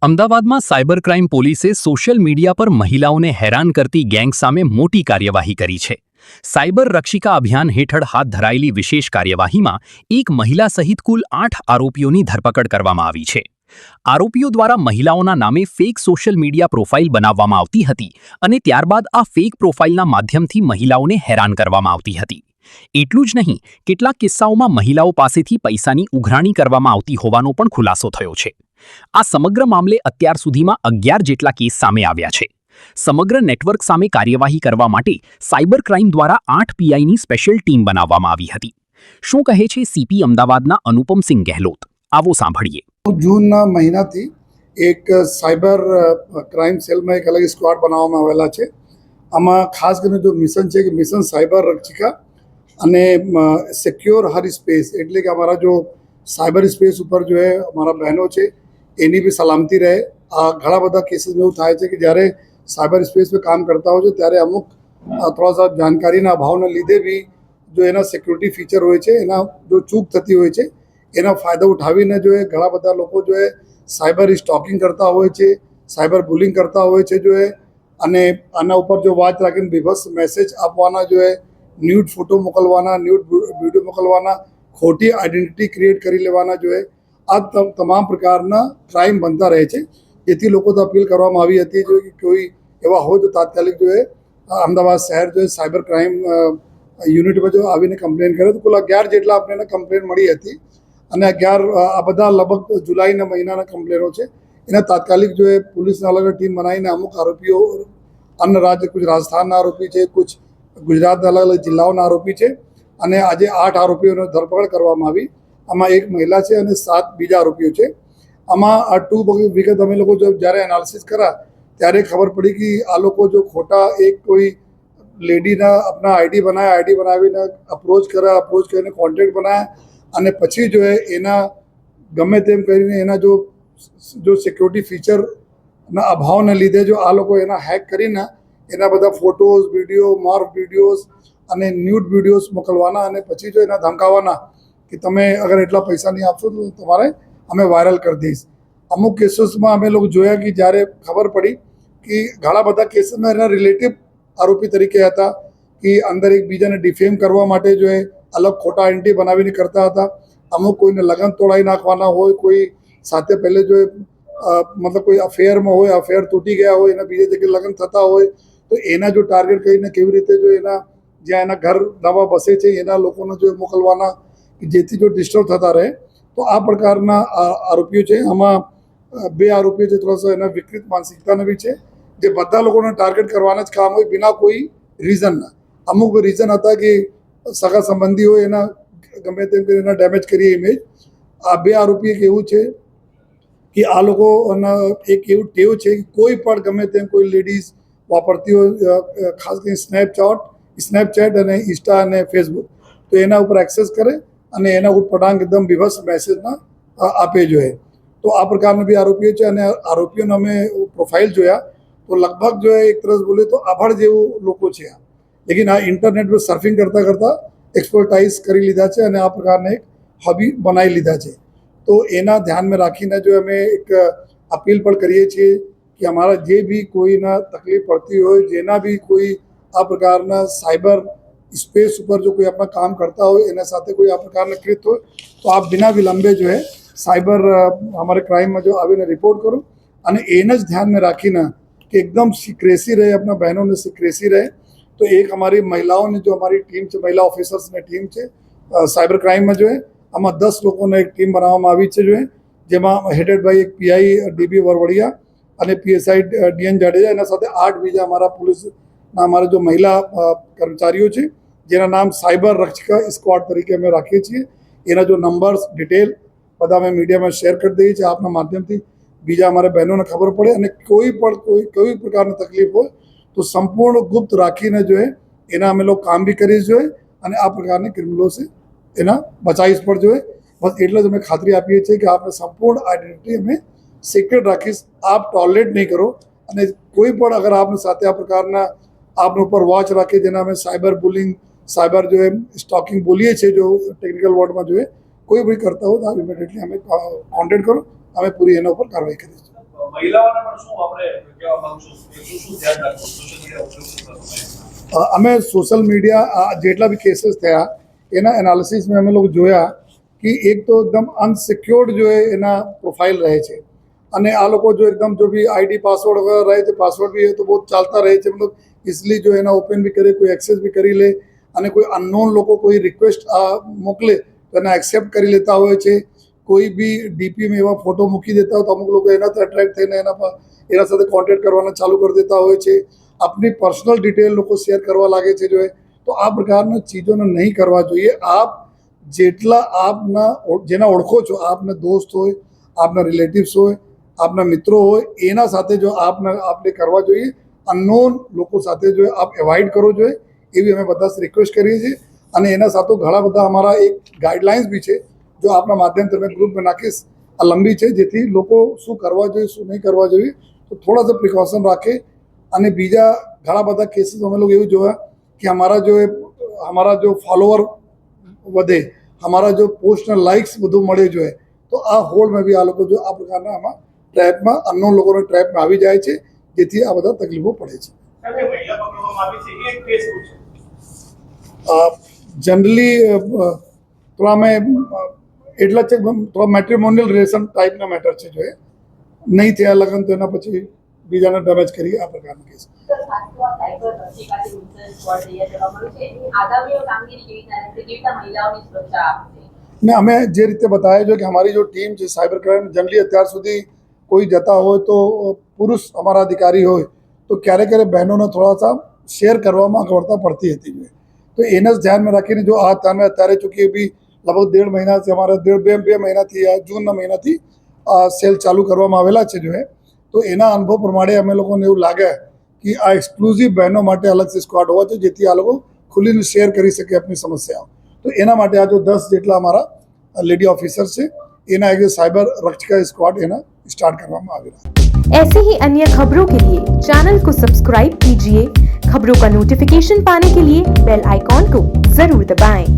અમદાવાદમાં cyber crime પોલીસે social media પર મહિલાઓને હેરાન કરતી ગેંગ સામે મોટી કાર્યવાહી કરી છે. સાયબર રક્ષિકા અભિયાન હેઠળ હાથ ધરાયેલી વિશેષ કાર્યવાહીમાં એક મહિલા સહિત કુલ 8 આરોપીઓની ધરપકડ કરવામાં આવી છે. આરોપીઓ દ્વારા મહિલાઓના નામે ફેક સોશિયલ મીડિયા પ્રોફાઇલ બનાવવામાં આવતી હતી અને ત્યારબાદ આ ફેક પ્રોફાઇલના માધ્યમથી મહિલાઓને હેરાન કરવામાં આવતી હતી. એટલું જ નહીં, કેટલાક કિસ્સાઓમાં મહિલાઓ પાસેથી પૈસાની ઉઘરાણી કરવામાં આવતી હોવાનો પણ ખુલાસો થયો છે. આ સમગ્ર મામલે અત્યાર સુધીમાં 11 જેટલા કેસ સામે આવ્યા છે. સમગ્ર નેટવર્ક સામે કાર્યવાહી કરવા માટે સાયબર ક્રાઇમ દ્વારા 8 પીઆઈની સ્પેશિયલ ટીમ બનાવવામાં આવી હતી. શું કહે છે સીપી અમદાવાદના અનુપમસિંહ ગહેલોત? આવો સાંભળીએ. જૂનના મહિનાથી એક સાયબર ક્રાઇમ સેલમાં એક અલગ સ્ક્વોડ બનાવવામાં આવેલા છે. આમાં ખાસ કરીને જો મિશન છે કે મિશન સાયબર રક્ષિકા અને સિક્યોર હર સ્પેસ, એટલે કે અમારા જો સાયબર સ્પેસ ઉપર જો है અમારા બહેનો છે એની બી સલામતી રહે. આ ઘણા બધા કેસીસમાં એવું થાય છે કે જ્યારે સાયબર સ્પેસ પર કામ કરતા હોય છે ત્યારે અમુક થોડા સા જાણકારીના અભાવના લીધે બી જો એના સિક્યુરિટી ફીચર હોય છે એના જો ચૂક થતી હોય છે એના ફાયદો ઉઠાવીને જો એ ઘણા બધા લોકો જો એ સાયબર સ્ટોકિંગ કરતા હોય છે, સાયબર બુલિંગ કરતા હોય છે જો એ, અને આના ઉપર જો વાત રાખીને બીભત્સ મેસેજ આપવાના જો એ, ન્યૂડ ફોટો મોકલવાના, ન્યૂડ વિડીયો મોકલવાના, ખોટી આઈડેન્ટિટી ક્રિએટ કરી લેવાના જો એ, આ તમામ પ્રકારના ક્રાઇમ બનતા રહે છે. જેથી લોકો તો અપીલ કરવામાં આવી હતી જો કે કોઈ એવા હોય તો તાત્કાલિક જો એ અમદાવાદ શહેર જો સાયબર ક્રાઇમ યુનિટમાં જો આવીને કમ્પ્લેન કરે. તો કુલ 11 જેટલા આપણને કમ્પ્લેન મળી હતી અને 11 આ બધા લગભગ જુલાઈના મહિનાના કમ્પ્લેનો છે. એના તાત્કાલિક જો એ પોલીસના અલગ અલગ ટીમ બનાવીને અમુક આરોપીઓ અન્ય રાજ્ય, કુછ રાજસ્થાનના આરોપી છે, કુછ ગુજરાતના અલગ અલગ જિલ્લાઓના આરોપી છે અને આજે 8 આરોપીઓને ધરપકડ કરવામાં આવી. આમાં એક મહિલા છે અને 7 બીજા આરોપીઓ છે. આમાં આ વિગત અમે લોકો જો જ્યારે એનાલિસિસ કર્યા ત્યારે ખબર પડી કે આ લોકો જો ખોટા એક કોઈ લેડીના આપણા આઈડી બનાવીને અપ્રોચ કરીને કોન્ટેક્ટ બનાવ્યા અને પછી જો એના ગમે તેમ કરીને એના જો સિક્યોરિટી ફીચરના અભાવને લીધે જો આ લોકો એના હેક કરીને એના બધા ફોટોઝ, વિડીયો, મોર્ફ વિડીયોઝ અને ન્યૂડ વિડીયોઝ મોકલવાના અને પછી જો એના ધમકાવવાના કે તમે અગર એટલા પૈસા નહીં આપશો તો તમારે અમે વાયરલ કરી દઈશ. અમુક કેસીસમાં અમે લોકો જોયા કે જ્યારે ખબર પડી કે ઘણા બધા કેસીસમાં એના રિલેટિવ આરોપી તરીકે હતા કે અંદર એકબીજાને ડિફેમ કરવા માટે જો એ અલગ ખોટા આઈડેન્ટિટી બનાવીને કરતા હતા. અમુક કોઈને લગ્ન તોડાવી નાખવાના હોય, કોઈ સાથે પહેલે જો મતલબ કોઈ અફેરમાં હોય, અફેર તૂટી ગયા હોય, એના બીજી જગ્યાએ લગ્ન થતા હોય તો એના જો ટાર્ગેટ કરીને કેવી રીતે જો એના જ્યાં એના ઘર નવા બસે છે એના લોકોને જો મોકલવાના જેથી જો ડિસ્ટર્બ થતા રહે. તો આ પ્રકારના આરોપીઓ છે. આમાં 2 આરોપીઓ છે થોડા એના વિકૃત માનસિકતાના બી છે, જે બધા લોકોને ટાર્ગેટ કરવાના જ કામ હોય બિના કોઈ રીઝનના. અમુક રીઝન હતા કે સગા સંબંધી હોય એના ગમે તેમ કરીને એના ડેમેજ કરીએ ઇમેજ. આ 2 આરોપી એક એવું છે કે આ લોકોના એક એવું ટેવ છે કે કોઈ પણ ગમે તેમ કોઈ લેડીઝ વાપરતી હોય, ખાસ કરીને સ્નેપચેટ અને ઇન્સ્ટા અને ફેસબુક, તો એના ઉપર એક્સેસ કરે અને એના ઉટપટાંગ એકદમ બીભત્સ મેસેજના આપે જોઈએ. તો આ પ્રકારના બી આરોપીઓ છે અને આરોપીઓને અમે પ્રોફાઇલ જોયા તો લગભગ જો એક તરફ બોલે તો આભળ જેવું લોકો છે. લેકિન આ ઇન્ટરનેટ પર સર્ફિંગ કરતાં એક્સપર્ટાઇઝ કરી લીધા છે અને આ પ્રકારને એક હોબી બનાવી લીધા છે. તો એના ધ્યાનમાં રાખીને જો અમે એક અપીલ પણ કરીએ છીએ કે અમારા જે બી કોઈના તકલીફ પડતી હોય, જેના બી કોઈ આ પ્રકારના સાયબર સ્પેસ ઉપર જો કોઈ આપણા કામ કરતા હોય, એના સાથે કોઈ આ પ્રકારના કૃત હોય તો આપ બિના વિલંબે જો है સાયબર અમારે ક્રાઇમમાં જો આવીને રિપોર્ટ કરો અને એને જ ધ્યાનમાં રાખીને કે એકદમ સિક્રેસી રહે, આપણા બહેનોને સિક્રેસી રહે. તો એક અમારી મહિલાઓની જો અમારી ટીમ છે, મહિલા ઓફિસર્સની ટીમ છે સાયબર ક્રાઇમમાં જો है આમાં 10 લોકોને એક ટીમ બનાવવામાં આવી છે જો है, જેમાં હેડેડ બાય એક પીઆઈ ડીબી વરવડિયા અને પીએસઆઈ ડીએન જાડેજા, એના સાથે 8 બીજા અમારા પોલીસના અમારા જો મહિલા કર્મચારીઓ છે જેના નામ સાયબર રક્ષિકા સ્ક્વોડ તરીકે અમે રાખીએ છીએ. એના જો નંબર્સ, ડિટેલ બધા અમે મીડિયામાં શેર કરી દઈએ છીએ આપના માધ્યમથી, બીજા અમારા બહેનોને ખબર પડે. અને કોઈ પ્રકારની તકલીફ હોય તો સંપૂર્ણ ગુપ્ત રાખીને જો એના અમે લોકો કામ બી કરીએ જોઈએ અને આ પ્રકારની ક્રિમિનલો છે એના બચાવીશ પણ જોઈએ. બસ એટલે જ અમે ખાતરી આપીએ છીએ કે આપણે સંપૂર્ણ આઈડેન્ટિટી અમે સિક્રેટ રાખીશ. આપ ટોલરેટ નહીં કરો અને કોઈ પણ અગર આપની સાથે આ પ્રકારના આપના ઉપર વોચ રાખીએ, જેના અમે સાયબર બુલિંગ, સાયબર જો સ્ટોકિંગ બોલીએ છીએ જો ટેકનિકલ વર્ડમાં જોઈએ, કોઈ બી કરતા હોય તો આપ ઇમિડિયેટલી અમે કોન્ટેક્ટ કરો, અમે પૂરી એના ઉપર કાર્યવાહી કરીશું. મહિલાઓને પણ શું આપણે કહેવા માંગશો કે શું ધ્યાન રાખવું સોશિયલ મીડિયા ઉપયોગ કરતા સમયે? અમે સોશિયલ મીડિયા જેટલા બી કેસીસ થયા એના એનાલિસિસમાં અમે લોકો જોયા કે એક તો એકદમ અનસિક્યોર્ડ જો એના પ્રોફાઇલ રહે છે અને આ લોકો જો એકદમ જો બી આઈડી પાસવર્ડ વગેરે રહે છે પાસવર્ડ બી તો બહુ ચાલતા રહે છે મતલબ इसलिए जो है ना ओपन भी करे कोई एक्सेस भी કરી લે અને કોઈ અનનોન લોકો કોઈ રિક્વેસ્ટ મોકલે તો એના એક્સેપ્ટ કરી લેતા હોય છે કોઈ બી ડીપીમાં એવા ફોટો મૂકી દેતા હોય તો અમુક લોકો એનાથી અટ્રેક્ટ થઈને એના સાથે કોન્ટેક્ટ કરવાના ચાલુ કરી દેતા હોય છે આપની પર્સનલ ડિટેલ લોકો શેર કરવા લાગે છે જો તો આ પ્રકારની ચીજોને નહીં કરવા જોઈએ આપ જેટલા આપના જેના ઓળખો છો આપના દોસ્ત હોય આપના રિલેટિવ્સ હોય આપના મિત્રો હોય એના સાથે જો આપણે કરવા જોઈએ અનનોન લોકો સાથે જો આપ એવોઇડ કરો જોઈએ એવી અમે બધા રિક્વેસ્ટ કરીએ છીએ અને એના સાથે ઘણા બધા અમારા એક ગાઈડલાઇન્સ બી છે જો આપના માધ્યમથી અમે ગ્રુપમાં નાખીશ આ લંબી છે જેથી લોકો શું કરવા જોઈએ શું નહીં કરવા જોઈએ તો થોડા सा પ્રિકોશન રાખે અને બીજા ઘણા બધા કેસીસ અમે લોકો એવું જોયા કે हमारा जो फॉलोअर વધે हमारा जो પોસ્ટના લાઇક્સ બધું મળે જોઈએ તો આ હોલ્ડમાં બી આ લોકો જો આ પ્રકારના આમાં ટ્રેપમાં અનનોન લોકોના ટ્રેપમાં આવી જાય છે જેથી આ બધા તકલીફો પડે છે જનરલી થોડા અમે એટલા છે થોડા મેટ્રિમોનિયલ રિલેશન ટાઈપના મેટર છે જો નહીં થયા લગ્ન તો એના પછી બીજાને ડેમેજ કરી આ પ્રકારના કેસ ને અમે જે રીતે બતાવ્યા છે કે અમારી જો ટીમ છે સાયબર ક્રાઇમ જનરલી અત્યાર સુધી કોઈ જતા હોય તો પુરુષ અમારા અધિકારી હોય તો ક્યારેક ક્યારેક બહેનોને થોડા સા શેર કરવામાં અગવડતા પડતી હતી તો એને જ ધ્યાનમાં રાખીને જો આ તમે અત્યારે ચૂંકી બી લગભગ 1.5 મહિનાથી અમારા બે મહિનાથી જૂનના મહિનાથી સેલ ચાલુ કરવામાં આવેલા છે જો તો એના અનુભવ પ્રમાણે અમે લોકોને એવું લાગે કે આ એક્સક્લુઝિવ બહેનો માટે અલગથી સ્ક્વોડ હોવા જોઈએ જેથી આ લોકો ખુલીને શેર કરી શકે આપણી સમસ્યાઓ તો એના માટે આ જો 10 જેટલા અમારા લેડી ઓફિસર છે એના એક સાइबर रक्षिका स्क्वाड एना स्टार्ट करवामा आवेला। ऐसे ही अन्य खबरों के लिए चैनल को सब्सक्राइब कीजिए। खबरों का नोटिफिकेशन पाने के लिए बेल आइकॉन को जरूर दबाएं।